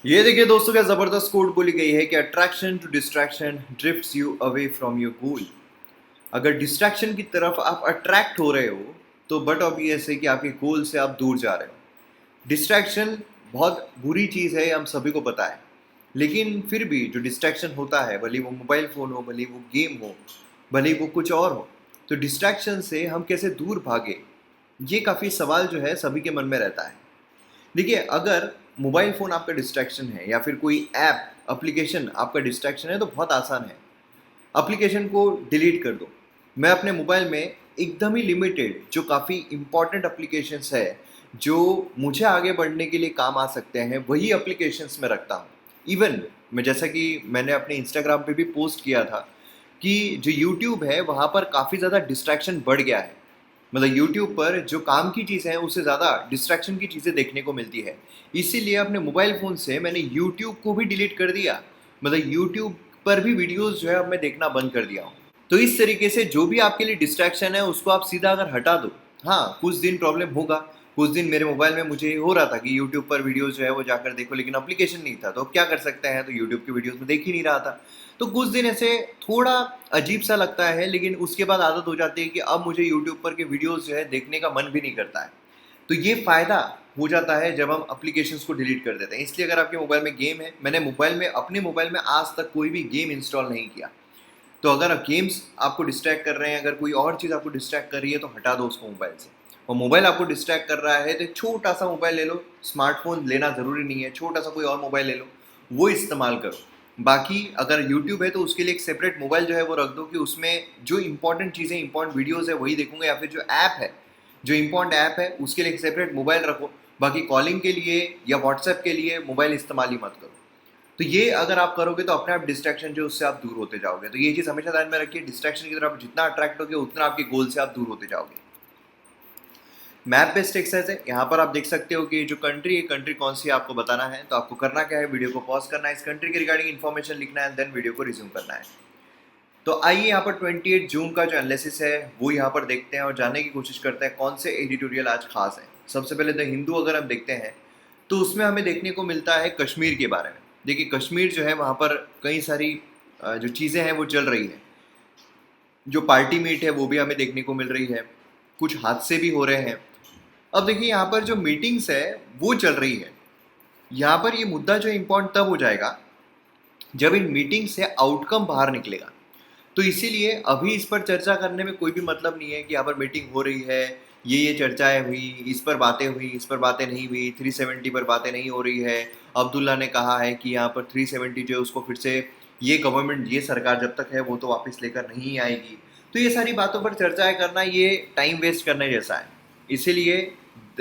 ये देखिए दोस्तों, क्या जबरदस्त कोट बोली गई है कि attraction to distraction drifts you away from your goal. अगर डिस्ट्रैक्शन की तरफ आप अट्रैक्ट हो रहे हो तो बट ऑब्वियस है कि आपके गोल से आप दूर जा रहे हो। डिस्ट्रैक्शन बहुत बुरी चीज़ है, हम सभी को पता है। लेकिन फिर भी जो डिस्ट्रैक्शन होता है, भले वो मोबाइल फ़ोन हो, भले वो गेम हो, भले वो कुछ और हो, तो डिस्ट्रैक्शन से हम कैसे दूर भागे, ये काफ़ी सवाल जो है सभी के मन में रहता है। देखिए, अगर मोबाइल फ़ोन आपका डिस्ट्रैक्शन है या फिर कोई ऐप एप्लीकेशन आपका डिस्ट्रैक्शन है तो बहुत आसान है। एप्लीकेशन को डिलीट कर दो। मैं अपने मोबाइल में एकदम ही लिमिटेड जो काफ़ी इंपॉर्टेंट एप्लीकेशंस है, जो मुझे आगे बढ़ने के लिए काम आ सकते हैं, वही एप्लीकेशंस में रखता हूँ। इवन मैं, जैसा कि मैंने अपने इंस्टाग्राम पे भी पोस्ट किया था, कि जो यूट्यूब है वहाँ पर काफ़ी ज़्यादा डिस्ट्रैक्शन बढ़ गया है। मतलब यूट्यूब पर जो काम की चीज़ें हैं उससे ज़्यादा डिस्ट्रैक्शन की चीज़ें देखने को मिलती है। इसीलिए अपने मोबाइल फ़ोन से मैंने यूट्यूब को भी डिलीट कर दिया। मतलब यूट्यूब पर भी वीडियोज़ जो है अब मैं देखना बंद कर दिया हूँ। तो इस तरीके से जो भी आपके लिए डिस्ट्रैक्शन है उसको आप सीधा अगर हटा दो, हाँ, कुछ दिन प्रॉब्लम होगा। कुछ दिन मेरे मोबाइल में मुझे हो रहा था कि यूट्यूब पर वीडियोज़ जो है वो जाकर देखो, लेकिन एप्लीकेशन नहीं था, तो अब क्या कर सकते हैं, तो यूट्यूब की वीडियोज़ में देख ही नहीं रहा था। तो कुछ दिन ऐसे थोड़ा अजीब सा लगता है, लेकिन उसके बाद आदत हो जाती है कि अब मुझे यूट्यूब पर के वीडियोज़ जो है देखने का मन भी नहीं करता है। तो ये फ़ायदा हो जाता है जब हम एप्लीकेशंस को डिलीट कर देते हैं। इसलिए अगर आपके मोबाइल में गेम है, मैंने अपने मोबाइल में आज तक कोई भी गेम इंस्टॉल नहीं किया। तो अगर गेम्स आपको डिस्ट्रैक्ट कर रहे हैं, अगर कोई और चीज़ आपको डिस्ट्रैक्ट कर रही है, तो हटा दो उसको मोबाइल से। और मोबाइल आपको डिस्ट्रैक्ट कर रहा है तो एक छोटा-सा मोबाइल ले लो, स्मार्टफ़ोन लेना ज़रूरी नहीं है, छोटा-सा कोई और मोबाइल ले लो, वो इस्तेमाल करो। बाकी अगर यूट्यूब है तो उसके लिए एक सेपरेट मोबाइल जो है वो रख दो, कि उसमें जो इम्पोर्टेंट चीज़ें, इम्पोर्टेंट वीडियोज़ है वही देखूँगा, या फिर जो ऐप है, जो इम्पोर्टेंट ऐप है उसके लिए एक सेपरेट मोबाइल रखो। बाकी कॉलिंग के लिए या व्हाट्सएप के लिए मोबाइल इस्तेमाल ही मत करो। तो ये अगर आप करोगे तो अपने आप डिस्ट्रैक्शन जो, उससे आप दूर होते जाओगे। तो ये चीज़ हमेशा ध्यान में रखिए, डिस्ट्रैक्शन की तरफ जितना अट्रैक्ट होगे उतना आपके गोल से आप दूर होते जाओगे। मैप बेस्ड एक्सरसाइज है, यहाँ पर आप देख सकते हो कि जो कंट्री है, कंट्री कौन सी है आपको बताना है। तो आपको करना क्या है, वीडियो को पॉज करना है, इस कंट्री के रिगार्डिंग इन्फॉर्मेशन लिखना है, देन वीडियो को रिज्यूम करना है। तो आइए यहाँ पर 28 जून का जो एनालिसिस है वो यहाँ पर देखते हैं और जानने की कोशिश करते हैं कौन से एडिटोरियल आज खास है। सबसे पहले द हिंदू अगर हम देखते हैं तो उसमें हमें देखने को मिलता है कश्मीर के बारे में। देखिए, कश्मीर जो है वहाँ पर कई सारी जो चीज़ें हैं वो चल रही है। जो पार्टी मीट है वो भी हमें देखने को मिल रही है, कुछ हादसे भी हो रहे हैं। अब देखिए, यहाँ पर जो मीटिंग्स है वो चल रही है। यहाँ पर ये मुद्दा जो इम्पोर्टेंट तब हो जाएगा जब इन मीटिंग से आउटकम बाहर निकलेगा। तो इसीलिए अभी इस पर चर्चा करने में कोई भी मतलब नहीं है कि यहाँ पर मीटिंग हो रही है, ये चर्चाएं हुई, इस पर बातें हुई, इस पर बातें नहीं हुई, 370 पर बातें नहीं हो रही है। अब्दुल्ला ने कहा है कि यहाँ पर 370 जो है उसको फिर से, ये गवर्नमेंट, ये सरकार जब तक है वो तो वापस लेकर नहीं आएगी। तो ये सारी बातों पर चर्चाएं करना ये टाइम वेस्ट करने जैसा है। इसीलिए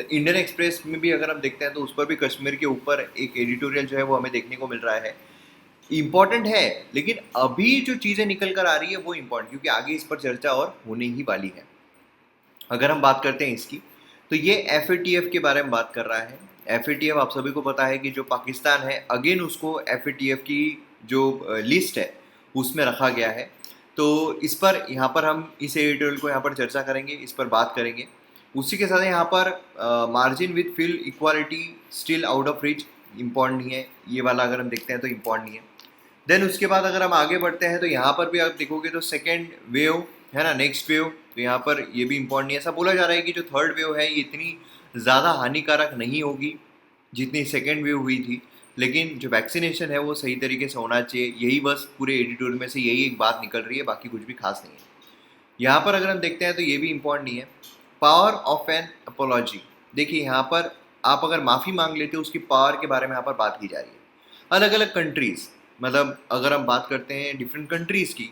इंडियन एक्सप्रेस में भी अगर हम देखते हैं तो उस पर भी कश्मीर के ऊपर एक एडिटोरियल जो है वो हमें देखने को मिल रहा है। इम्पॉर्टेंट है, लेकिन अभी जो चीज़ें निकल कर आ रही है वो इम्पॉर्टेंट, क्योंकि आगे इस पर चर्चा और होने ही वाली है। अगर हम बात करते हैं इसकी, तो ये FATF के बारे में बात कर रहा है। FATF आप सभी को पता है कि जो पाकिस्तान है, अगेन उसको FATF की जो लिस्ट है उसमें रखा गया है। तो इस पर, यहाँ पर हम इस एडिटोरियल को यहाँ पर चर्चा करेंगे, इस पर बात करेंगे। उसी के साथ यहाँ पर margin with field equality still out of reach, important नहीं है ये वाला, अगर हम देखते हैं तो इम्पॉर्टेंट नहीं है। देन उसके बाद अगर हम आगे बढ़ते हैं तो यहाँ पर भी आप देखोगे तो सेकेंड वेव है ना, नेक्स्ट वेव, तो यहाँ पर ये भी इम्पॉर्टेंट नहीं है। ऐसा बोला जा रहा है कि जो थर्ड वेव है ये इतनी ज़्यादा हानिकारक नहीं होगी जितनी सेकेंड वेव हुई थी, लेकिन जो वैक्सीनेशन है वो सही तरीके से होना चाहिए। यही बस पूरे एडिटोरियल में से यही एक बात निकल रही है, बाकी कुछ भी खास नहीं है। यहाँ पर अगर हम देखते हैं तो ये भी इम्पॉर्टेंट नहीं है। पावर ऑफ एन अपोलॉजी, देखिए यहाँ पर आप अगर माफ़ी मांग लेते हो उसकी पावर के बारे में यहाँ पर बात की जा रही है। अलग अलग कंट्रीज़, मतलब अगर हम बात करते हैं डिफरेंट कंट्रीज़ की,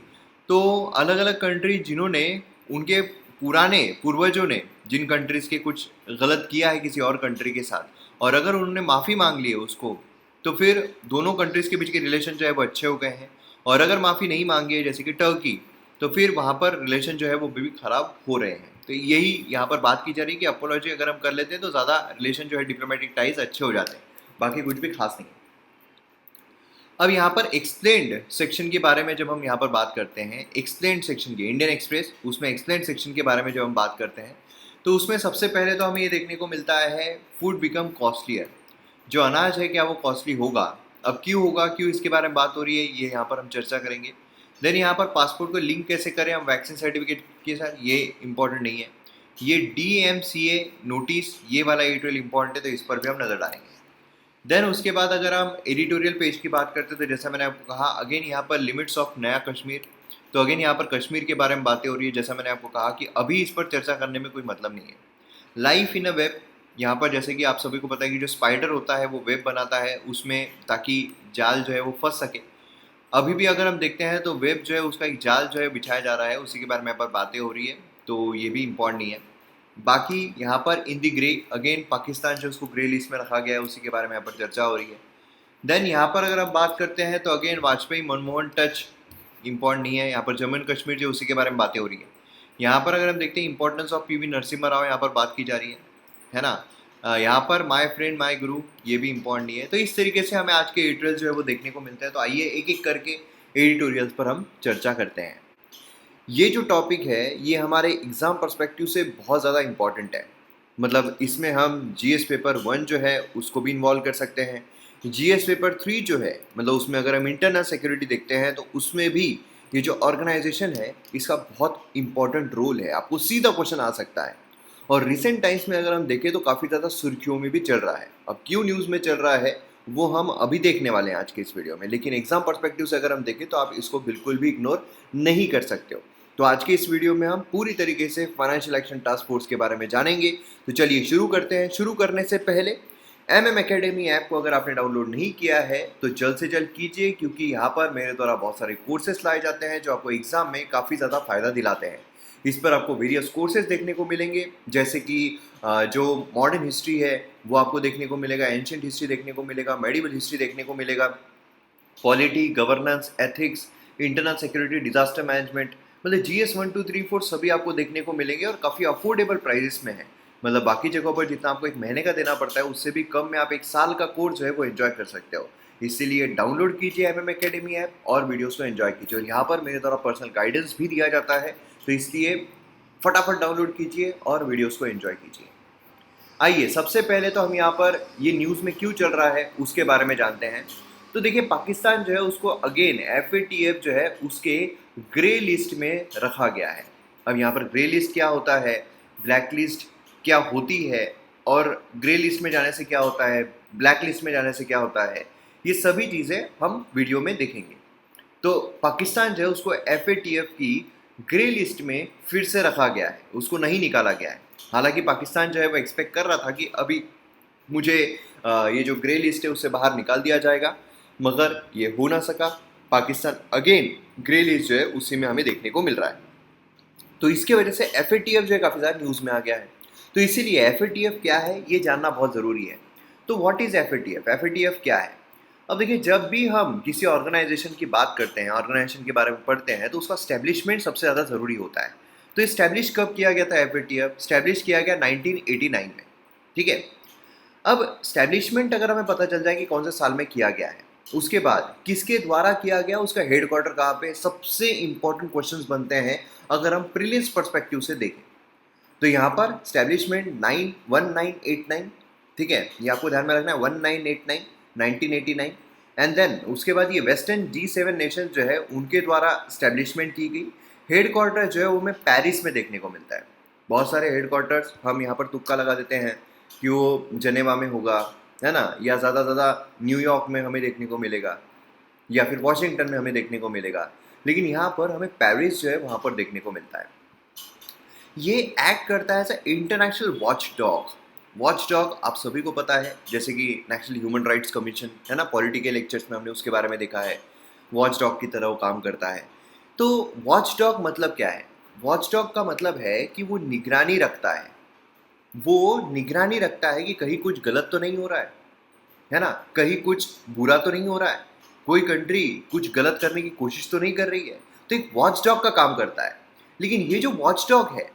तो अलग अलग कंट्री जिन्होंने, उनके पुराने पूर्वजों ने जिन कंट्रीज़ के कुछ गलत किया है किसी और कंट्री के साथ, और अगर उन्होंने माफ़ी मांग ली है उसको, तो फिर दोनों कंट्रीज़ के बीच के रिलेशन जो है वो अच्छे हो गए हैं। और अगर माफ़ी नहीं मांगी है जैसे कि टर्की, तो फिर वहाँ पर रिलेशन जो है वो भी खराब हो रहे हैं। तो यही यहाँ पर बात की जा रही है कि अपोलॉजी अगर हम कर लेते हैं तो ज़्यादा रिलेशन जो है, डिप्लोमेटिक टाइज अच्छे हो जाते हैं, बाकी कुछ भी खास नहीं है। अब यहाँ पर एक्सप्लेन्ड सेक्शन के बारे में जब हम यहाँ पर बात करते हैं, एक्सप्लेन्ड सेक्शन की, इंडियन एक्सप्रेस उसमें एक्सप्लेन्ड सेक्शन के बारे में जब हम बात करते हैं, तो उसमें सबसे पहले तो हमें ये देखने को मिलता है फूड बिकम कॉस्टलियर। जो अनाज है क्या वो कॉस्टली होगा? अब क्यों होगा, क्यों इसके बारे में बात हो रही है, ये यहाँ पर हम चर्चा करेंगे। देन यहाँ पर पासपोर्ट को लिंक कैसे करें हम वैक्सीन सर्टिफिकेट के साथ, ये इंपॉर्टेंट नहीं है। ये DMCA नोटिस, ये वाला एडिटोरियल इंपॉर्टेंट है, तो इस पर भी हम नज़र डालेंगे। देन उसके बाद अगर हम एडिटोरियल पेज की बात करते हैं तो जैसा मैंने आपको कहा, अगेन यहाँ पर लिमिट्स ऑफ नया कश्मीर, तो अगेन यहाँ पर कश्मीर के बारे में बातें हो रही है। जैसा मैंने आपको कहा कि अभी इस पर चर्चा करने में कोई मतलब नहीं है। लाइफ इन अ वेब, यहाँ पर जैसे कि आप सभी को पता है कि जो स्पाइडर होता है वो वेब बनाता है उसमें, ताकि जाल जो है वो फंस सके। अभी भी अगर हम देखते हैं तो वेब जो है उसका एक जाल जो है बिछाया जा रहा है, उसी के बारे में यहाँ पर बातें हो रही है, तो ये भी इम्पॉर्टेंट नहीं है। बाकी यहाँ पर इन दी ग्रे, अगेन पाकिस्तान जो उसको ग्रे लिस्ट में रखा गया है उसी के बारे में यहाँ पर चर्चा हो रही है। देन यहाँ पर अगर हम बात करते हैं तो again Vajpayee Manmohan touch important नहीं है। यहाँ पर जम्मू एंड कश्मीर जो उसी के बारे में बातें हो रही है। यहाँ पर अगर हम देखते हैं importance of PV Narasimha Rao, यहाँ पर बात की जा रही है ना। यहाँ पर माय फ्रेंड माय गुरु, ये भी इम्पॉर्टेंट नहीं है। तो इस तरीके से हमें आज के एडिटोरियल जो है वो देखने को मिलता है। तो आइए एक एक करके एडिटोरियल्स पर हम चर्चा करते हैं। ये जो टॉपिक है ये हमारे एग्ज़ाम पर्सपेक्टिव से बहुत ज़्यादा इम्पॉर्टेंट है। मतलब इसमें हम GS पेपर 1 जो है उसको भी इन्वॉल्व कर सकते हैं। GS पेपर 3 जो है, मतलब उसमें अगर हम इंटरनल सिक्योरिटी देखते हैं तो उसमें भी ये जो ऑर्गेनाइजेशन है इसका बहुत इंपॉर्टेंट रोल है, आपको सीधा क्वेश्चन आ सकता है। और रिसेंट टाइम्स में अगर हम देखें तो काफ़ी ज़्यादा सुर्खियों में भी चल रहा है। अब क्यों न्यूज़ में चल रहा है वो हम अभी देखने वाले हैं आज के इस वीडियो में, लेकिन एग्जाम पर्सपेक्टिव से अगर हम देखें तो आप इसको बिल्कुल भी इग्नोर नहीं कर सकते हो। तो आज के इस वीडियो में हम पूरी तरीके से फाइनेंशियल एक्शन टास्क फोर्स के बारे में जानेंगे। तो चलिए शुरू करते हैं। शुरू करने से पहले MM एकेडमी ऐप को अगर आपने डाउनलोड नहीं किया है तो जल्द से जल्द कीजिए, क्योंकि यहाँ पर मेरे द्वारा बहुत सारे कोर्सेज लाए जाते हैं जो आपको एग्जाम में काफ़ी ज़्यादा फायदा दिलाते हैं। इस पर आपको वेरियस कोर्सेज देखने को मिलेंगे, जैसे कि जो मॉडर्न हिस्ट्री है वो आपको देखने को मिलेगा, एंशियंट हिस्ट्री देखने को मिलेगा, मेडिवल हिस्ट्री देखने को मिलेगा, polity, governance, ethics, internal security, disaster management, मतलब GS 1 2 3 4 सभी आपको देखने को मिलेंगे और काफ़ी अफोर्डेबल प्राइसेस में है। मतलब बाकी जगहों पर जितना आपको एक महीने का देना पड़ता है उससे भी कम में आप एक साल का कोर्स जो है वो एंजॉय कर सकते हो। इसीलिए डाउनलोड कीजिए MM एकेडमी ऐप और वीडियोस को एंजॉय कीजिए। और यहाँ पर मेरे द्वारा पर्सनल गाइडेंस भी दिया जाता है, तो इसलिए फटाफट डाउनलोड कीजिए और वीडियोस को एंजॉय कीजिए। आइए सबसे पहले तो हम यहाँ पर ये न्यूज़ में क्यों चल रहा है उसके बारे में जानते हैं। तो देखिए पाकिस्तान जो है उसको अगेन FATF जो है उसके ग्रे लिस्ट में रखा गया है। अब यहाँ पर ग्रे लिस्ट क्या होता है, ब्लैक लिस्ट क्या होती है, और ग्रे लिस्ट में जाने से क्या होता है, ब्लैक लिस्ट में जाने से क्या होता है, ये सभी चीज़ें हम वीडियो में देखेंगे। तो पाकिस्तान जो है उसको FATF की ग्रे लिस्ट में फिर से रखा गया है, उसको नहीं निकाला गया है। हालांकि पाकिस्तान जो है वो एक्सपेक्ट कर रहा था कि अभी मुझे ये जो ग्रे लिस्ट है उससे बाहर निकाल दिया जाएगा, मगर ये हो ना सका। पाकिस्तान अगेन ग्रे लिस्ट जो है उसी में हमें देखने को मिल रहा है। तो इसके वजह से FATF जो है काफ़ी ज़्यादा न्यूज़ में आ गया है। तो इसीलिए FATF क्या है ये जानना बहुत ज़रूरी है। तो व्हाट इज़ FATF? FATF क्या है? अब देखिए जब भी हम किसी ऑर्गेनाइजेशन की बात करते हैं, ऑर्गेनाइजेशन के बारे में पढ़ते हैं, तो उसका स्टैब्लिशमेंट सबसे ज़्यादा ज़रूरी होता है। तो इस्टेब्लिश कब किया गया था FATF? स्टैब्लिश किया गया 1989 में, ठीक है। अब स्टैब्लिशमेंट अगर हमें पता चल जाए कि कौन से साल में किया गया है, उसके बाद किसके द्वारा किया गया, उसका हेडक्वार्टर कहाँ पे, सबसे इंपॉर्टेंट क्वेश्चंस बनते हैं अगर हम प्रीलिम्स पर्सपेक्टिव से देखें। तो यहाँ पर स्टैब्लिशमेंट 1989, ठीक है, ये आपको ध्यान में रखना है, 1989 1989। एंड देन उसके बाद ये वेस्टर्न G7 नेशन जो है उनके द्वारा स्टैब्लिशमेंट की गई। हेडक्वार्टर जो है वो हमें पेरिस में देखने को मिलता है। बहुत सारे हेडक्वार्टर्स हम यहाँ पर तुक्का लगा देते हैं कि वो जनेवा में होगा, है ना, या ज़्यादा न्यूयॉर्क में हमें देखने को मिलेगा, या फिर वॉशिंगटन में हमें देखने को मिलेगा, लेकिन यहाँ पर हमें पेरिस जो है वहाँ पर देखने को मिलता है। ये एक्ट करता है as international watch dog. Watch dog आप सभी को पता है, जैसे कि नेशनल ह्यूमन राइट्स कमीशन है ना, पॉलिटिकल लेक्चर्स में हमने उसके बारे में देखा है, वॉच डॉग की तरह वो काम करता है। तो वॉच डॉग मतलब क्या है? वॉच डॉग का मतलब है कि वो निगरानी रखता है, वो निगरानी रखता है कि कहीं कुछ गलत तो नहीं हो रहा है ना, कहीं कुछ बुरा तो नहीं हो रहा है, कोई कंट्री कुछ गलत करने की कोशिश तो नहीं कर रही है। तो एक वॉच डॉग का काम करता है। लेकिन ये जो वॉच डॉग है,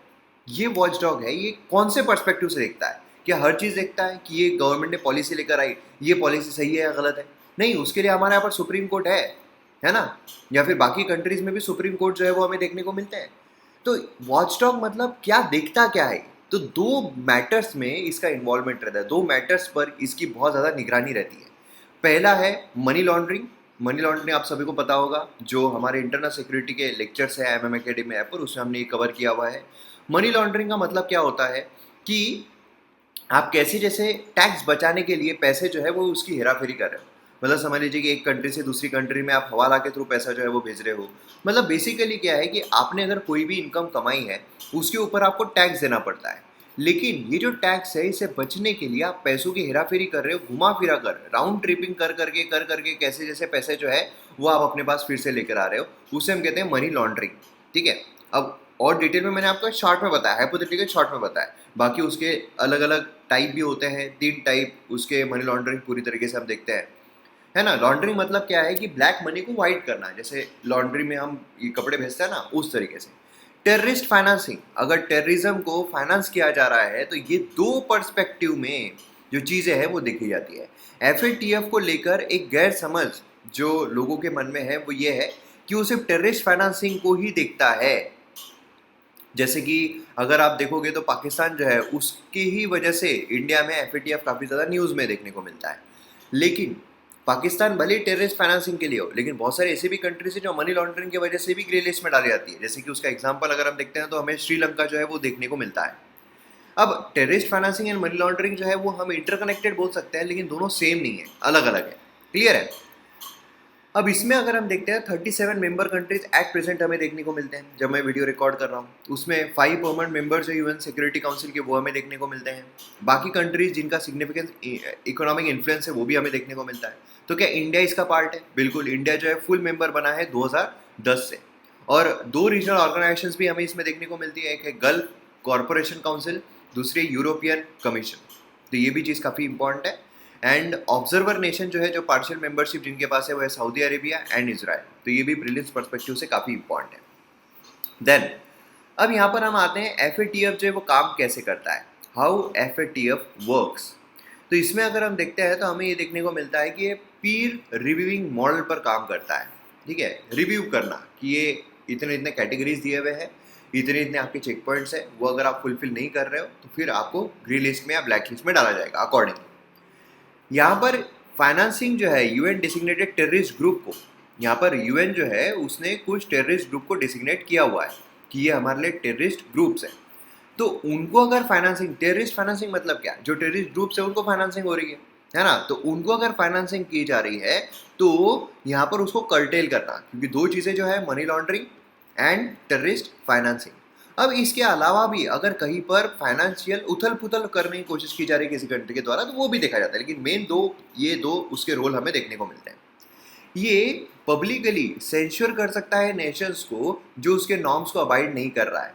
ये वॉच डॉग है, ये कौन से पर्सपेक्टिव से देखता है? क्या हर चीज़ देखता है कि ये गवर्नमेंट ने पॉलिसी लेकर आई, ये पॉलिसी सही है या गलत है? नहीं, उसके लिए हमारे यहाँ पर सुप्रीम कोर्ट है ना, या फिर बाकी कंट्रीज में भी सुप्रीम कोर्ट जो है वो हमें देखने को मिलते हैं। तो वॉच डॉग मतलब क्या देखता क्या है? तो दो मैटर्स में इसका इन्वॉल्वमेंट रहता है, दो मैटर्स पर इसकी बहुत ज़्यादा निगरानी रहती है। पहला है मनी लॉन्ड्रिंग। मनी लॉन्ड्रिंग आप सभी को पता होगा, जो हमारे इंटरनल सिक्योरिटी के लेक्चर्स है एमएम एकेडमी ऐप पर, उसमें हमने ये कवर किया हुआ है। मनी लॉन्ड्रिंग का मतलब क्या होता है कि आप कैसे जैसे टैक्स बचाने के लिए पैसे जो है वो उसकी हेराफेरी कर रहे हो। मतलब समझ लीजिए कि एक कंट्री से दूसरी कंट्री में आप हवाला के थ्रू पैसा जो है वो भेज रहे हो। मतलब बेसिकली क्या है कि आपने अगर कोई भी इनकम कमाई है उसके ऊपर आपको टैक्स देना पड़ता है, लेकिन ये जो टैक्स है इसे बचने के लिए आप पैसों की हेराफेरी कर रहे हो, घुमा फिरा कर, राउंड ट्रिपिंग कर करके कैसे जैसे पैसे जो है वो आप अपने पास फिर से लेकर आ रहे हो, उसे हम कहते हैं मनी लॉन्ड्रिंग। ठीक है। अब और डिटेल में मैंने आपको शॉर्ट में बताया, हाइपोथेटिकल शॉर्ट में बताया, बाकी उसके अलग अलग टाइप भी होते हैं, 3 टाइप उसके मनी लॉन्ड्रिंग पूरी तरीके से हम देखते हैं, है ना। लॉन्ड्रिंग मतलब क्या है कि ब्लैक मनी को वाइट करना, जैसे लॉन्ड्री में हम ये कपड़े भेजते हैं ना, उस तरीके से। टेररिस्ट फाइनेंसिंग, अगर टेररिज्म को फाइनेंस किया जा रहा है तो ये दो पर्सपेक्टिव में जो चीज़ें हैं वो देखी जाती है। एफएटीएफ को लेकर एक गैर समझ जो लोगों के मन में है वो ये है कि वो सिर्फ टेररिस्ट फाइनेंसिंग को ही देखता है। जैसे कि अगर आप देखोगे तो पाकिस्तान जो है उसकी ही वजह से इंडिया में एफएटीएफ काफ़ी ज़्यादा न्यूज़ में देखने को मिलता है। लेकिन पाकिस्तान भले ही टेररिस्ट फाइनेंसिंग के लिए हो, लेकिन बहुत सारे ऐसे भी कंट्रीज है जो मनी लॉन्ड्रिंग की वजह से भी ग्रे लिस्ट में डाली जाती है। जैसे कि उसका एग्जांपल अगर हम देखते हैं तो हमें श्रीलंका जो है वो देखने को मिलता है। अब terrorist financing and money laundering जो है वो हम इंटरकनेक्टेड बोल सकते हैं, लेकिन दोनों सेम नहीं है, अलग अलग है। क्लियर है। अब इसमें अगर हम देखते हैं 37 मेंबर कंट्रीज एट प्रेजेंट हमें देखने को मिलते हैं जब मैं वीडियो रिकॉर्ड कर रहा हूँ। उसमें 5 परमानेंट मेंबर्स है यूएन सिक्योरिटी काउंसिल के, वो हमें देखने को मिलते हैं। बाकी कंट्रीज जिनका सिग्निफिकेंस इकोनॉमिक इन्फ्लुएंस है वो भी हमें देखने को मिलता है। तो क्या इंडिया इसका पार्ट है? बिल्कुल। इंडिया जो है फुल मेंबर बना है 2010 से, और 2 रीजनल ऑर्गेनाइजेशंस भी हमें इसमें देखने को मिलती है। एक है गल्फ कॉरपोरेशन काउंसिल, दूसरी यूरोपियन कमीशन। तो ये भी चीज़ काफ़ी इंपॉर्टेंट है। एंड ऑब्जर्वर नेशन जो है, जो पार्शियल मेंबरशिप जिनके पास है, वो है सऊदी अरेबिया एंड इजराइल। तो ये भी ब्रिलियंस पर्सपेक्टिव से काफ़ी इंपॉर्टेंट है। देन अब यहाँ पर हम आते हैं एफएटीएफ जो है वो काम कैसे करता है, हाउ एफएटीएफ वर्क्स। तो इसमें अगर हम देखते हैं तो हमें ये देखने को मिलता है कि ये पीर रिव्यूइंग मॉडल पर काम करता है। ठीक है, रिव्यू करना कि ये इतने इतने कैटेगरीज दिए हुए हैं, इतने इतने आपके चेक पॉइंट्स हैं, वो अगर आप फुलफिल नहीं कर रहे हो तो फिर आपको ग्रीन लिस्ट में या ब्लैक लिस्ट में डाला जाएगा अकॉर्डिंगली। यहाँ पर फाइनेंसिंग जो है यूएन डिसिग्नेटेड टेररिस्ट ग्रुप को, यहाँ पर यूएन जो है उसने कुछ टेररिस्ट ग्रुप को डिसिग्नेट किया हुआ है कि ये हमारे लिए टेररिस्ट ग्रुप्स हैं। तो उनको अगर फाइनेंसिंग, टेररिस्ट फाइनेंसिंग मतलब क्या, जो टेररिस्ट ग्रुप्स है उनको फाइनेंसिंग हो रही है ना, तो उनको अगर फाइनेंसिंग की जा रही है तो यहाँ पर उसको कर्टेल करना, क्योंकि दो चीज़ें जो है money laundering and terrorist financing. अब इसके अलावा भी अगर कहीं पर फाइनेंशियल उथल पुथल करने की कोशिश की जा रही है किसी कंट्री के द्वारा तो वो भी देखा जाता है, लेकिन मेन दो, ये दो उसके रोल हमें देखने को मिलते हैं। ये पब्लिकली सेंश्योर कर सकता है नेशंस को जो उसके नॉर्म्स को अबाइड नहीं कर रहा है।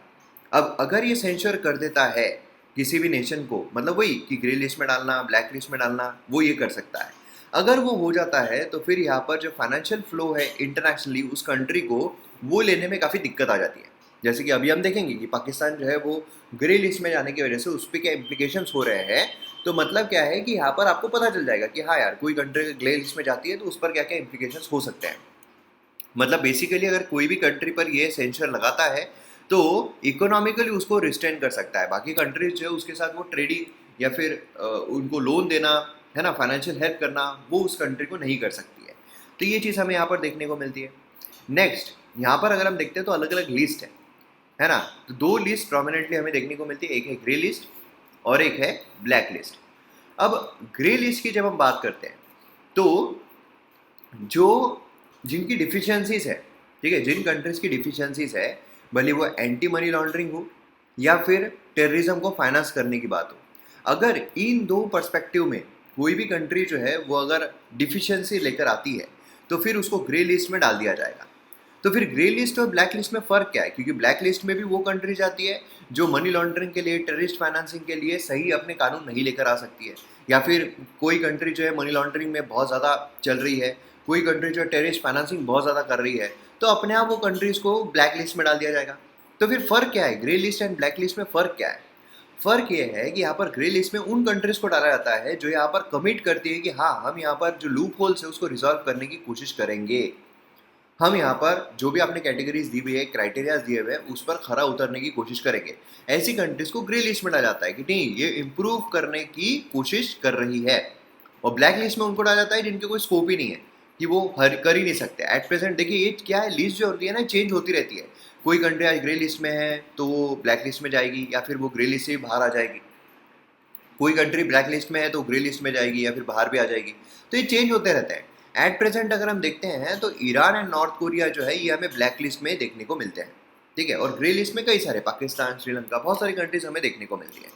अब अगर ये सेंश्योर कर देता है किसी भी नेशन को, मतलब वही कि ग्रे लिस्ट में डालना, ब्लैक लिस्ट में डालना, वो ये कर सकता है। अगर वो हो जाता है तो फिर यहाँ पर जो फाइनेंशियल फ्लो है इंटरनेशनली उस कंट्री को, वो लेने में काफ़ी दिक्कत आ जाती है। जैसे कि अभी हम देखेंगे कि पाकिस्तान जो है वो ग्रे लिस्ट में जाने की वजह से उस पर क्या इम्प्लीकेशंस हो रहे हैं। तो मतलब क्या है कि यहाँ पर आपको पता चल जाएगा कि हाँ यार, कोई कंट्री ग्रे लिस्ट में जाती है तो उस पर क्या क्या इम्प्लीकेशंस हो सकते हैं। मतलब बेसिकली अगर कोई भी कंट्री पर ये सेंसर लगाता है तो इकोनॉमिकली उसको रिस्ट्रेन कर सकता है। बाकी कंट्रीज जो है उसके साथ वो ट्रेडिंग या फिर उनको लोन देना, है ना, फाइनेंशियल हेल्प करना, वो उस कंट्री को नहीं कर सकती है। तो ये चीज़ हमें यहाँ पर देखने को मिलती है। नेक्स्ट यहाँ पर अगर हम देखते हैं तो अलग अलग लिस्ट है ना। तो 2 लिस्ट प्रोमिनेंटली हमें देखने को मिलती है, एक है ग्रे लिस्ट और एक है ब्लैक लिस्ट। अब ग्रे लिस्ट की जब हम बात करते हैं तो जो जिनकी डिफिशियंसीज है, ठीक है, जिन कंट्रीज की डिफिशियंसीज है, भले वो एंटी मनी लॉन्ड्रिंग हो या फिर टेररिज्म को फाइनेंस करने की बात हो, अगर इन दो पर्सपेक्टिव में कोई भी कंट्री जो है वो अगर डिफिशियंसी लेकर आती है तो फिर उसको ग्रे लिस्ट में डाल दिया जाएगा। तो फिर ग्रे लिस्ट और ब्लैक लिस्ट में फ़र्क क्या है? क्योंकि ब्लैक लिस्ट में भी वो कंट्री जाती है जो मनी लॉन्ड्रिंग के लिए, टेररिस्ट फाइनेंसिंग के लिए सही अपने कानून नहीं लेकर आ सकती है, या फिर कोई कंट्री जो है मनी लॉन्ड्रिंग में बहुत ज़्यादा चल रही है, कोई कंट्री जो है टेररिस्ट फाइनेंसिंग बहुत ज़्यादा कर रही है, तो अपने आप वो कंट्रीज़ को ब्लैक लिस्ट में डाल दिया जाएगा। तो फिर फ़र्क क्या है? Grey list and black list में फ़र्क क्या है? फ़र्क ये है कि यहाँ पर ग्रे लिस्ट में उन कंट्रीज़ को डाला जाता है जो यहाँ पर कमिट करती है कि हाँ, हम यहाँ पर जो लूप होल्स है उसको रिजॉल्व करने की कोशिश करेंगे। हम यहाँ पर जो भी आपने कैटेगरीज दी हुई है, क्राइटेरियाज दिए हुए हैं, उस पर खरा उतरने की कोशिश करेंगे। ऐसी कंट्रीज को ग्रे लिस्ट में डाला जाता है कि नहीं, ये इम्प्रूव करने की कोशिश कर रही है, और ब्लैक लिस्ट में उनको डाला जाता है जिनके कोई स्कोप ही नहीं है, कि वो हर कर ही नहीं सकते एट प्रेजेंट। देखिए ये क्या है, लिस्ट जो होती है ना, चेंज होती रहती है। कोई कंट्री आज ग्रे लिस्ट में है तो वो ब्लैक लिस्ट में जाएगी, या फिर वो ग्रे लिस्ट से ही बाहर आ जाएगी। कोई कंट्री ब्लैक लिस्ट में है तो ग्रे लिस्ट में जाएगी, या फिर बाहर भी आ जाएगी। तो ये चेंज होते रहते हैं। एट प्रेजेंट अगर हम देखते हैं तो ईरान एंड नॉर्थ कोरिया जो है, ये हमें ब्लैक लिस्ट में देखने को मिलते हैं, ठीक है। और ग्रे लिस्ट में कई सारे, पाकिस्तान, श्रीलंका, बहुत सारी कंट्रीज हमें देखने को मिलती है।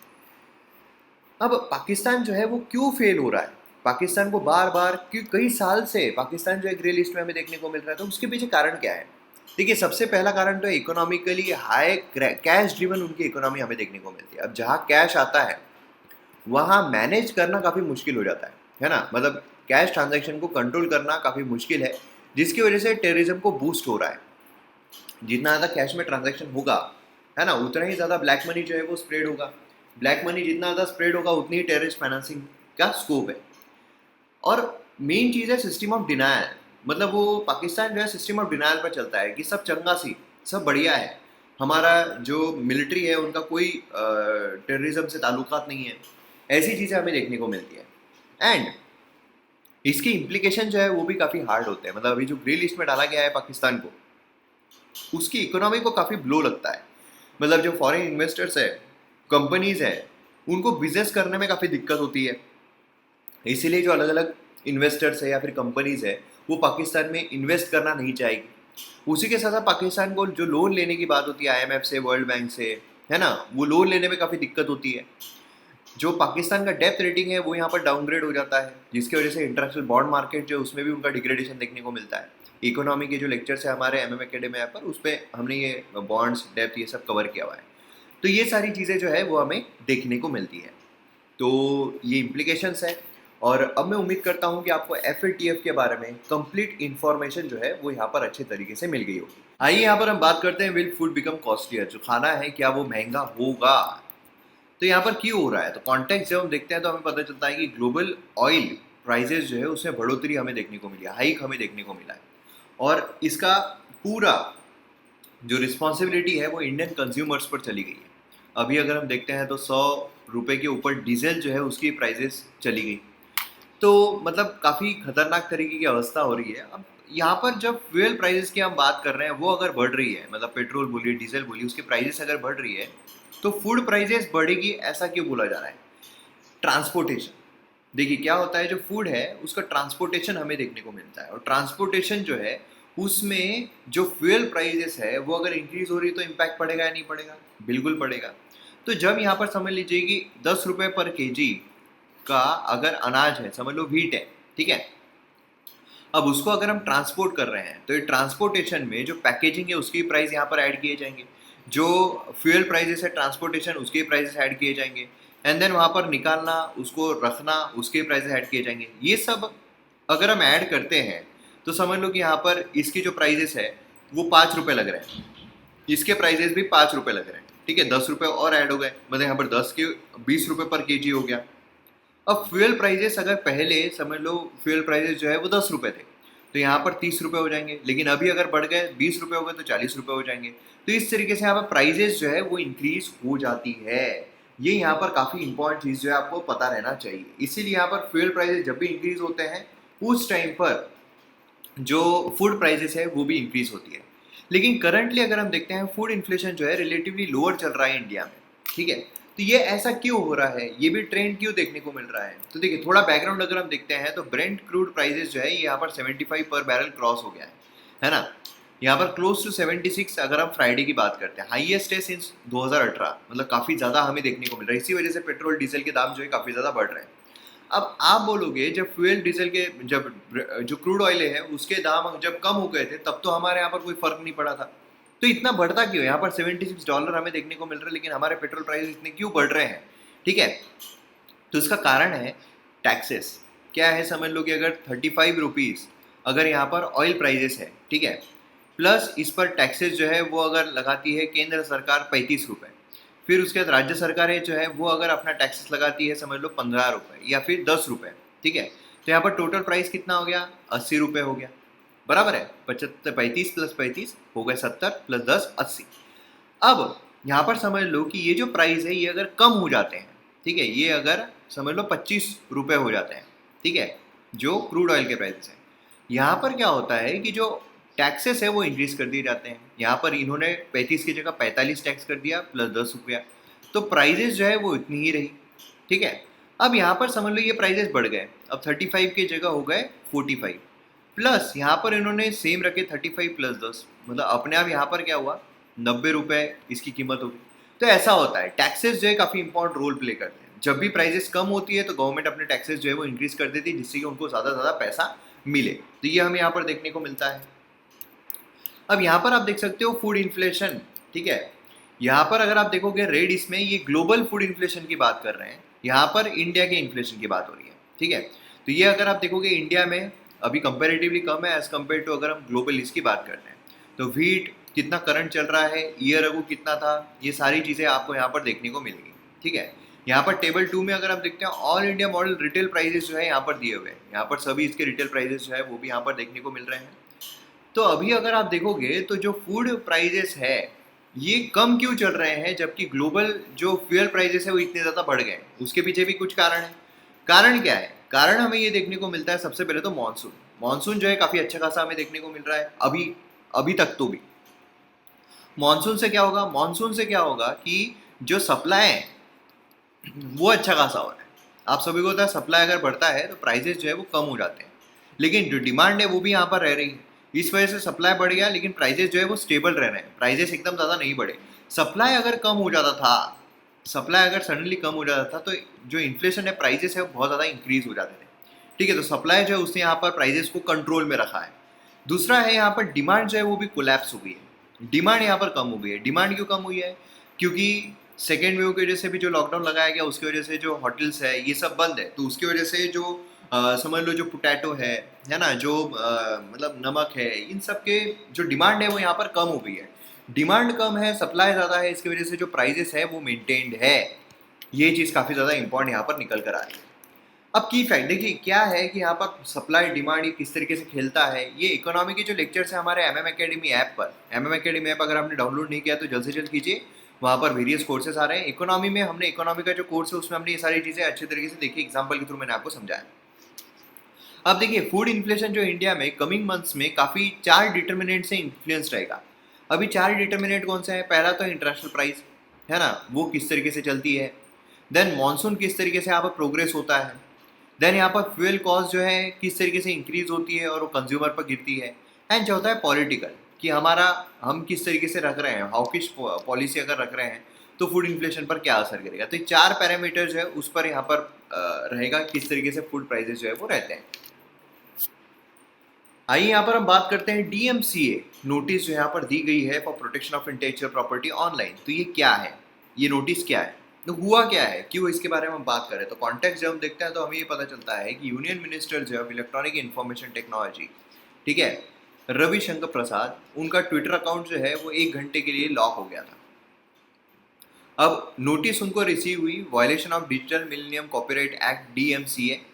अब पाकिस्तान जो है वो क्यों फेल हो रहा है, पाकिस्तान को बार बार क्यों, कई साल से पाकिस्तान जो है ग्रे लिस्ट में हमें देखने को मिल रहा है, तो उसके पीछे कारण क्या है? देखिए सबसे पहला कारण तो इकोनॉमिकली हाई कैश ड्रिवन उनकी इकोनॉमी हमें देखने को मिलती है। अब जहाँ कैश आता है वहाँ मैनेज करना काफ़ी मुश्किल हो जाता है ना। मतलब कैश ट्रांजैक्शन को कंट्रोल करना काफ़ी मुश्किल है, जिसकी वजह से टेररिज्म को बूस्ट हो रहा है। जितना ज़्यादा कैश में ट्रांजैक्शन होगा, है ना, उतना ही ज़्यादा ब्लैक मनी जो है वो स्प्रेड होगा। ब्लैक मनी जितना ज़्यादा स्प्रेड होगा, उतनी ही टेररिस्ट फाइनेंसिंग का स्कोप है। और मेन चीज़ है सिस्टम ऑफ डिनायल। मतलब वो पाकिस्तान जो है सिस्टम ऑफ डिनायल पर चलता है कि सब चंगा सी, सब बढ़िया है, हमारा जो मिलिट्री है उनका कोई टेररिज्म से ताल्लुकात नहीं है। ऐसी चीज़ें हमें देखने को मिलती है। एंड इसकी इम्प्लीकेशन जो है वो भी काफ़ी हार्ड होते हैं। मतलब अभी जो ग्रे लिस्ट में डाला गया है पाकिस्तान को, उसकी इकोनॉमी को काफ़ी ब्लो लगता है। मतलब जो फॉरेन इन्वेस्टर्स है, कंपनीज है, उनको बिजनेस करने में काफ़ी दिक्कत होती है। इसीलिए जो अलग अलग इन्वेस्टर्स है या फिर कंपनीज है, वो पाकिस्तान में इन्वेस्ट करना नहीं चाहेगी। उसी के साथ साथ पाकिस्तान को जो लोन लेने की बात होती है आईएमएफ से, वर्ल्ड बैंक से, है ना, वो लोन लेने में काफ़ी दिक्कत होती है। जो पाकिस्तान का डेप्थ रेटिंग है वो यहाँ पर डाउनग्रेड हो जाता है, जिसकी वजह से इंटरनेशनल बॉन्ड मार्केट जो है उसमें भी उनका डिग्रेडेशन देखने को मिलता है। इकोनॉमी के जो लेक्चर्स है हमारे एमएम एकेडमी ऐप पर, उस पर हमने ये बॉन्ड्स, डेप्थ, ये सब कवर किया हुआ है। तो ये सारी चीज़ें जो है वो हमें देखने को मिलती है। तो ये इम्प्लीकेशंस है। और अब मैं उम्मीद करता हूँ कि आपको FATF के बारे में कंप्लीट इन्फॉर्मेशन जो है वो यहाँ पर अच्छे तरीके से मिल गई होगी। आइए यहाँ पर हम बात करते हैं, विल फूड बिकम कॉस्टलियर। जो खाना है क्या वो महंगा होगा? तो यहाँ पर क्यों हो रहा है? तो कॉन्टेक्स्ट जब हम देखते हैं तो हमें पता चलता है कि ग्लोबल ऑयल प्राइजेस जो है उसमें बढ़ोतरी हमें देखने को मिली है, हाइक हमें देखने को मिला है। और इसका पूरा जो रिस्पॉन्सिबिलिटी है वो इंडियन कंज्यूमर्स पर चली गई है। अभी अगर हम देखते हैं तो 100 रुपये के ऊपर डीजल जो है उसकी प्राइजेस चली गई। तो मतलब काफ़ी खतरनाक तरीके की अवस्था हो रही है। अब यहाँ पर जब फ्यूल प्राइसेस की हम बात कर रहे हैं, वो अगर बढ़ रही है, मतलब पेट्रोल बोलिए, डीजल बोलिए, उसकी प्राइसेस अगर बढ़ रही है, तो फूड प्राइसेस बढ़ेगी ऐसा क्यों बोला जा रहा है? ट्रांसपोर्टेशन। देखिए क्या होता है, जो फूड है उसका ट्रांसपोर्टेशन हमें देखने को मिलता है, और ट्रांसपोर्टेशन जो है उसमें जो फ्यूल प्राइजेस है वो अगर इंक्रीज हो रही है तो इम्पैक्ट पड़ेगा या नहीं पड़ेगा? बिल्कुल पड़ेगा। तो जब यहाँ पर समझ लीजिए कि 10 रुपये पर केजी का अगर अनाज है, समझ लो व्हीट है, ठीक है, अब उसको अगर हम ट्रांसपोर्ट कर रहे हैं तो ये ट्रांसपोर्टेशन में जो पैकेजिंग है उसकी प्राइस यहाँ पर ऐड किए जाएंगे, जो फ्यूल प्राइजेस है ट्रांसपोर्टेशन उसके प्राइसेस ऐड किए जाएंगे, एंड देन वहाँ पर निकालना, उसको रखना, उसके प्राइसेस ऐड किए जाएंगे। ये सब अगर हम ऐड करते हैं तो समझ लो कि यहाँ पर इसकी जो प्राइजेस है वो 5 रुपये लग रहे हैं, इसके प्राइजेस भी 5 रुपये लग रहे हैं, ठीक है, 10 रुपये और ऐड हो गए, मतलब यहाँ पर 10 के 20 रुपये पर केजी हो गया। अब फ्यूल प्राइजेस अगर पहले समझ लो फ्यूल प्राइजेस जो है वो 10 रुपये थे, तो यहाँ पर 30 रुपये हो जाएंगे, लेकिन अभी अगर बढ़ गए 20 रुपये हो गए तो 40 रुपये हो जाएंगे। तो इस तरीके से यहाँ पर प्राइजेस जो है वो इंक्रीज हो जाती है। ये यहाँ पर काफ़ी इंपॉर्टेंट चीज़ जो है आपको पता रहना चाहिए। इसीलिए यहाँ पर फ्यूल प्राइजेस जब भी इंक्रीज होते हैं उस टाइम पर जो फूड प्राइजेस है वो भी इंक्रीज होती है। लेकिन करंटली अगर हम देखते हैं फूड इन्फ्लेशन जो है रिलेटिवली लोअर चल रहा है इंडिया में, ठीक है। तो ये ऐसा क्यों हो रहा है, ये भी ट्रेंड क्यों देखने को मिल रहा है? तो देखिए थोड़ा बैकग्राउंड अगर हम देखते हैं तो ब्रेंट क्रूड प्राइजेस जो है ये यहाँ पर 75 पर बैरल क्रॉस हो गया है ना। यहाँ पर क्लोज टू 76 अगर हम फ्राइडे की बात करते हैं, हाईएस्ट है सिंस 2018। मतलब काफ़ी ज़्यादा हमें देखने को मिल रहा है। इसी वजह से पेट्रोल डीजल के दाम जो है काफ़ी ज़्यादा बढ़ रहे हैं। अब आप बोलोगे जब फ्यूल डीजल के, जब जो क्रूड ऑयल है उसके दाम जब कम हो गए थे तब तो हमारे यहाँ पर कोई फर्क नहीं पड़ा था। तो इतना बढ़ता क्यों? यहाँ पर $76 हमें देखने को मिल रहा है, लेकिन हमारे पेट्रोल प्राइस इतने क्यों बढ़ रहे हैं? ठीक है, तो इसका कारण है टैक्सेस। क्या है, समझ लो कि अगर 35 रुपीज़ अगर यहाँ पर ऑयल प्राइजेस है, ठीक है, प्लस इस पर टैक्सेस जो है वो अगर लगाती है केंद्र सरकार 35 रुपये, फिर उसके बाद राज्य सरकारें जो है वो अगर अपना टैक्सेस लगाती है समझ लो 15 रुपये या फिर 10 रुपये, ठीक है, तो यहाँ पर टोटल प्राइस कितना हो गया? 80 रुपये हो गया। बराबर है 75, 35 प्लस 35 हो गए 70 प्लस 10 80। अब यहाँ पर समझ लो कि ये जो प्राइस है ये अगर कम हो जाते हैं, ठीक है, ये अगर समझ लो 25 रुपये हो जाते हैं, ठीक है, जो क्रूड ऑयल के प्राइस है, यहाँ पर क्या होता है कि जो टैक्सेस है वो इंक्रीज कर दिए जाते हैं। यहाँ पर इन्होंने 35 की जगह 45 टैक्स कर दिया प्लस 10 रुपया, तो प्राइजेस जो है वो इतनी ही रही, ठीक है। अब यहाँ पर समझ लो ये प्राइजेस बढ़ गए, अब 35 की जगह हो गए 45, प्लस यहाँ पर इन्होंने सेम रखे 35 प्लस 10, मतलब अपने आप यहाँ पर क्या हुआ 90 रुपये इसकी कीमत होगी। तो ऐसा होता है, टैक्सेस जो है काफ़ी इंपॉर्टेंट रोल प्ले करते हैं। जब भी प्राइजेस कम होती है तो गवर्नमेंट अपने टैक्सेस जो है वो इंक्रीज कर देती है, जिससे कि उनको ज़्यादा से ज़्यादा पैसा मिले। तो ये हमें यहाँ पर देखने को मिलता है। अब यहाँ पर आप देख सकते हो फूड इन्फ्लेशन, ठीक है। यहाँ पर अगर आप देखोगे रेड, इसमें ये ग्लोबल फूड इन्फ्लेशन की बात कर रहे हैं, यहाँ पर इंडिया के इन्फ्लेशन की बात हो रही है, ठीक है। तो ये अगर आप देखोगे इंडिया में अभी कंपेरेटिवली कम है एज कम्पेयर टू अगर हम ग्लोबल इसकी बात करते हैं। तो व्हीट कितना करंट चल रहा है, ईयर अगो कितना था, ये सारी चीज़ें आपको यहाँ पर देखने को मिलेगी, ठीक है। यहाँ पर टेबल 2 में अगर आप देखते हैं all India model retail prices जो है यहाँ पर दिए हुए हैं, यहाँ पर सभी इसके रिटेल प्राइजेस जो है वो भी यहाँ पर देखने को मिल रहे हैं। तो अभी अगर आप देखोगे तो जो फूड प्राइजेस है ये कम क्यों चल रहे हैं, जबकि ग्लोबल जो फ्यूल प्राइजेस है वो इतने ज़्यादा बढ़ गए हैं। उसके पीछे भी कुछ कारण है। कारण क्या है? कारण हमें ये देखने को मिलता है, सबसे पहले तो मानसून। मानसून जो है काफ़ी अच्छा खासा हमें देखने को मिल रहा है अभी अभी तक। तो भी मानसून से क्या होगा, मानसून से क्या होगा कि जो सप्लाई है वो अच्छा खासा हो रहा है। आप सभी को पता है सप्लाई अगर बढ़ता है तो प्राइजेस जो है वो कम हो जाते हैं, लेकिन जो डिमांड है वो भी यहाँ पर रह रही है। इस वजह से सप्लाई बढ़ गया लेकिन प्राइजेस जो है वो स्टेबल रह रहे हैं, प्राइजेस एकदम ज़्यादा नहीं बढ़े। सप्लाई अगर कम हो जाता था, सप्लाई अगर सडनली कम हो जाता था तो जो इन्फ्लेशन है, प्राइजेस है वो बहुत ज़्यादा इंक्रीज हो जाते थे, ठीक है। तो सप्लाई जो है उसने यहाँ पर प्राइजेस को कंट्रोल में रखा है। दूसरा है यहाँ पर डिमांड जो है वो भी कोलैप्स हो गई है, डिमांड यहाँ पर कम हो गई है। डिमांड क्यों कम हुई है? क्योंकि सेकेंड वेव की वजह से भी जो लॉकडाउन लगाया गया उसकी वजह से जो होटल्स है ये सब बंद है, तो उसकी वजह से जो समझ लो जो पोटैटो है ना, जो मतलब नमक है, इन सब के जो डिमांड है वो यहाँ पर कम हो गई है। डिमांड कम है, सप्लाई ज़्यादा है, इसकी वजह से जो प्राइजेस है वो मेंटेन्ड है। ये चीज़ काफ़ी ज़्यादा इंपॉर्टेंट यहाँ पर निकल कर आ रही है। अब की फैक्ट देखिए क्या है कि यहाँ पर सप्लाई डिमांड ये किस तरीके से खेलता है। ये इकोनॉमी के जो लेक्चर्स है हमारे MM Academy ऐप पर, MM Academy ऐप अगर आपने डाउनलोड नहीं किया तो जल्द से जल्द कीजिए, वहाँ पर वेरियस कोर्सेज आ रहे हैं। इकोनॉमी में हमने इकोनॉमी का जो कोर्स है उसमें हमने ये सारी चीज़ें अच्छे तरीके से देखी, एग्जाम्पल के थ्रू मैंने आपको समझाया। अब देखिए फूड इन्फ्लेशन जो इंडिया में कमिंग मंथ्स में काफ़ी 4 डिटर्मिनेंट से इन्फ्लुएंस रहेगा। अभी 4 डिटर्मिनेंट कौन सा है? पहला तो इंटरनेशनल प्राइस है ना, वो किस तरीके से चलती है। देन मानसून किस तरीके से यहाँ पर प्रोग्रेस होता है। देन यहाँ पर फ्यूल कॉस्ट जो है किस तरीके से इंक्रीज होती है और वो कंज्यूमर पर गिरती है। एंड जो होता है पॉलिटिकल, कि हम किस तरीके से रख रहे हैं, हाउकिश पॉलिसी अगर रख रहे हैं तो फूड इन्फ्लेशन पर क्या असर करेगा। तो ये 4 पैरामीटर जो है उस पर यहाँ पर रहेगा किस तरीके से फूड प्राइसेस जो है वो रहते हैं। आइए यहाँ पर हम बात करते हैं DMCA नोटिस जो यहाँ पर दी गई है for protection of intellectual property online. तो ये क्या है, ये नोटिस क्या है, तो हुआ क्या है, क्यों इसके बारे में हम बात करें। तो कॉन्टेक्स्ट जब हम देखते हैं तो हमें ये पता चलता है कि यूनियन मिनिस्टर जो है इलेक्ट्रॉनिक इंफॉर्मेशन टेक्नोलॉजी, ठीक है, रविशंकर प्रसाद, उनका ट्विटर अकाउंट जो है वो 1 घंटे के लिए लॉक हो गया था। अब नोटिस उनको रिसीव हुई violation of digital millennium copyright act DMCA।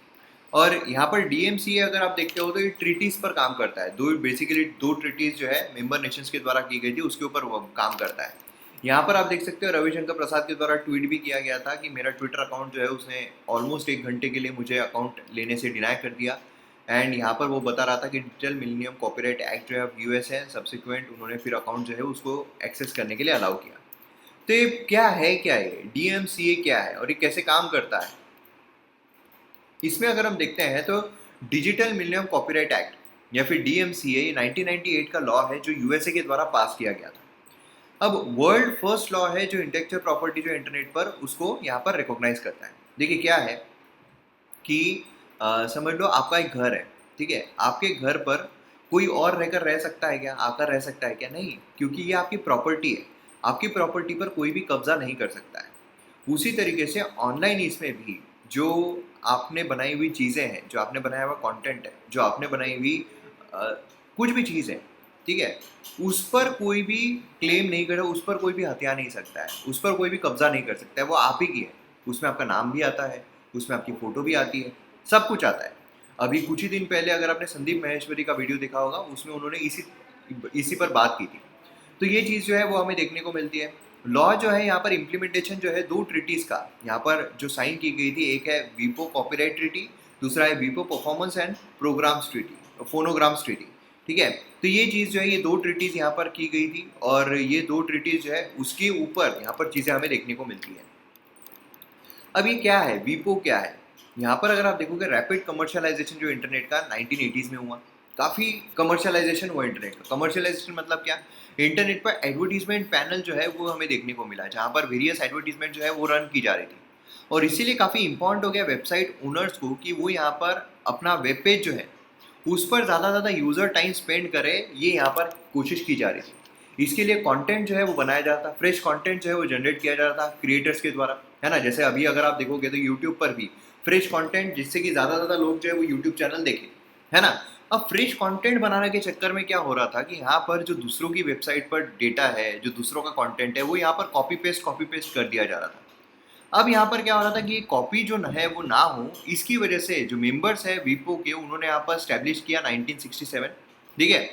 और यहाँ पर DMCA अगर आप देखते हो तो ये ट्रीटीज पर काम करता है। बेसिकली दो ट्रीटीज जो है मेंबर नेशंस के द्वारा की गई थी उसके ऊपर वो काम करता है। यहाँ पर आप देख सकते हो रविशंकर प्रसाद के द्वारा ट्वीट भी किया गया था कि मेरा ट्विटर अकाउंट जो है उसने ऑलमोस्ट 1 घंटे के लिए मुझे अकाउंट लेने से डिनाई कर दिया। एंड यहाँ पर वो बता रहा था कि डिजिटल मिलेनियम कॉपीराइट एक्ट जो है US है, सब्सिक्वेंट उन्होंने फिर अकाउंट जो है उसको एक्सेस करने के लिए अलाउ किया। तो ये क्या है, क्या है DMCA क्या है और ये कैसे काम करता है? इसमें अगर हम देखते हैं तो डिजिटल मिलेनियम कॉपीराइट एक्ट या फिर DMCA 1998 का लॉ है जो USA के द्वारा पास किया गया था। अब वर्ल्ड फर्स्ट लॉ है जो इंटेलेक्चुअल प्रॉपर्टी जो इंटरनेट पर उसको यहाँ पर रिकॉग्नाइज करता है। देखिए क्या है कि समझ लो आपका एक घर है, ठीक है, आपके घर पर कोई और रहकर रह सकता है क्या, आकर रह सकता है क्या? नहीं, क्योंकि ये आपकी प्रॉपर्टी है। आपकी प्रॉपर्टी पर कोई भी कब्जा नहीं कर सकता है। उसी तरीके से ऑनलाइन इसमें भी जो आपने बनाई हुई चीज़ें हैं, जो आपने बनाया हुआ कंटेंट है, जो आपने बनाई हुई कुछ भी चीज़ है, ठीक है, उस पर कोई भी क्लेम नहीं करे, उस पर कोई भी हत्या नहीं सकता है, उस पर कोई भी कब्जा नहीं कर सकता है। वो आप ही की है, उसमें आपका नाम भी आता है, उसमें आपकी फ़ोटो भी आती है, सब कुछ आता है। अभी कुछ ही दिन पहले अगर आपने संदीप माहेश्वरी का वीडियो देखा होगा, उसमें उन्होंने इसी पर बात की थी। तो ये चीज़ जो है वो हमें देखने को मिलती है। लॉ जो है यहाँ पर इम्प्लीमेंटेशन जो है 2 ट्रीटीज़ का यहाँ पर जो साइन की गई थी, एक है वीपो कॉपीराइट ट्रीटी, दूसरा है वीपो performance and programs treaty, phonograms treaty. ठीक है, तो ये चीज़ जो है ये 2 ट्रीटीज़ यहाँ पर की गई थी और ये 2 ट्रीटीज़ जो है उसके ऊपर यहाँ पर चीज़ें हमें देखने को मिलती है। अब ये क्या है, वीपो क्या है? यहाँ पर अगर आप देखोगे रैपिड कमर्शियलाइजेशन जो इंटरनेट का 1980s में हुआ, काफ़ी कमर्शियलाइजेशन हुआ इंटरनेट का। कमर्शियलाइजेशन मतलब क्या? इंटरनेट पर एडवर्टीजमेंट पैनल जो है वो हमें देखने को मिला, जहाँ पर वेरियस एडवर्टीजमेंट जो है वो रन की जा रही थी। और इसीलिए काफ़ी इंपॉर्टेंट हो गया वेबसाइट ओनर्स को कि वो यहाँ पर अपना वेब पेज जो है उस पर ज़्यादा यूज़र टाइम स्पेंड करे, ये यहाँ पर कोशिश की जा रही थी। इसके लिए कंटेंट जो है वो बनाया जाता, फ्रेश कंटेंट जो है वो जनरेट किया जा रहा था क्रिएटर्स के द्वारा, है ना। जैसे अभी अगर आप देखोगे तो यूट्यूब पर भी फ्रेश कंटेंट, जिससे कि ज़्यादा लोग जो है वो यूट्यूब चैनल देखें, है ना। अब फ्रेश कंटेंट बनाने के चक्कर में क्या हो रहा था कि यहाँ पर जो दूसरों की वेबसाइट पर डेटा है, जो दूसरों का कंटेंट है, वो यहाँ पर कॉपी पेस्ट कर दिया जा रहा था। अब यहाँ पर क्या हो रहा था कि ये कॉपी जो है वो ना हो, इसकी वजह से जो मेंबर्स है वीपो के, उन्होंने यहाँ पर स्टैब्लिश किया 1967। ठीक है,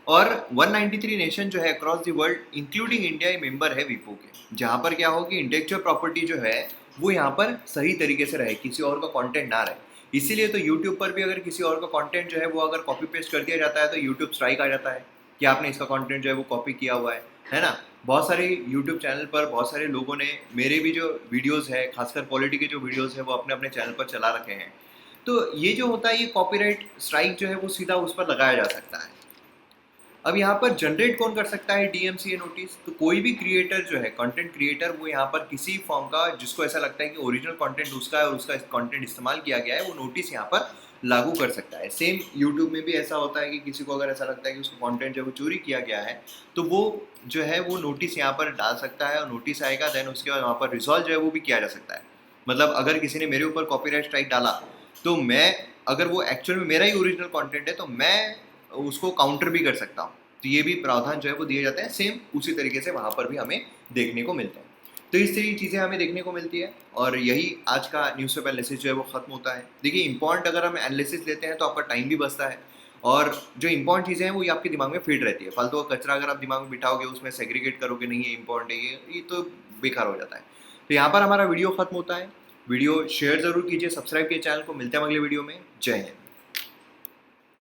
और 193 नेशन जो है across the world including India ये मेंबर है वीपो के, जहाँ पर क्या हो कि इंटेलेक्चुअल प्रॉपर्टी जो है वो यहाँ पर सही तरीके से रहे, किसी और का कंटेंट ना रहे। इसीलिए तो यूट्यूब पर भी अगर किसी और का कंटेंट जो है वो अगर कॉपी पेस्ट कर दिया जाता है तो यूट्यूब स्ट्राइक आ जाता है कि आपने इसका कंटेंट जो है वो कॉपी किया हुआ है ना। बहुत सारे यूट्यूब चैनल पर बहुत सारे लोगों ने मेरे भी जो वीडियोज़ है, खासकर पॉलिटी के जो वीडियोज़ है, वो अपने अपने चैनल पर चला रखे हैं। तो ये जो होता है, ये कॉपीराइट स्ट्राइक जो है वो सीधा उस पर लगाया जा सकता है। अब यहाँ पर जनरेट कौन कर सकता है डीएमसीए नोटिस? तो कोई भी क्रिएटर जो है, कंटेंट क्रिएटर, वो यहाँ पर किसी फॉर्म का जिसको ऐसा लगता है कि ओरिजिनल कंटेंट उसका है और उसका कंटेंट इस्तेमाल किया गया है, वो नोटिस यहाँ पर लागू कर सकता है। सेम यूट्यूब में भी ऐसा होता है कि किसी को अगर ऐसा लगता है कि उसका कंटेंट जो है वो चोरी किया गया है, तो वो जो है वो नोटिस यहाँ पर डाल सकता है और नोटिस आएगा, देन उसके बाद वहाँ पर रिजॉल्व जो है वो भी किया जा सकता है। मतलब अगर किसी ने मेरे ऊपर कॉपीराइट स्ट्राइक डाला, तो मैं, अगर वो एक्चुअल में मेरा ही ओरिजिनल कंटेंट है, तो मैं उसको काउंटर भी कर सकता हूँ। तो ये भी प्रावधान जो है वो दिए जाते हैं, सेम उसी तरीके से वहाँ पर भी हमें देखने को मिलता है। तो इस तरह की चीज़ें हमें देखने को मिलती है और यही आज का न्यूज़पेपर एनालिसिस जो है वो ख़त्म होता है। देखिए, इंपॉर्टेंट अगर हम एनालिसिस लेते हैं तो आपका टाइम भी बचता है और जो इंपॉर्टेंट चीज़ें हैं वो ये आपके दिमाग में फिट रहती है। फालतू का कचरा अगर आप दिमाग में बिठाओगे, उसमें सेग्रीगेट करोगे, नहीं ये इंपॉर्टेंट है, ये तो बेकार हो जाता है। तो यहाँ पर हमारा वीडियो ख़त्म होता है। वीडियो शेयर ज़रूर कीजिए, सब्सक्राइब कीजिए चैनल को। मिलते हैं अगले वीडियो में। जय हिंद।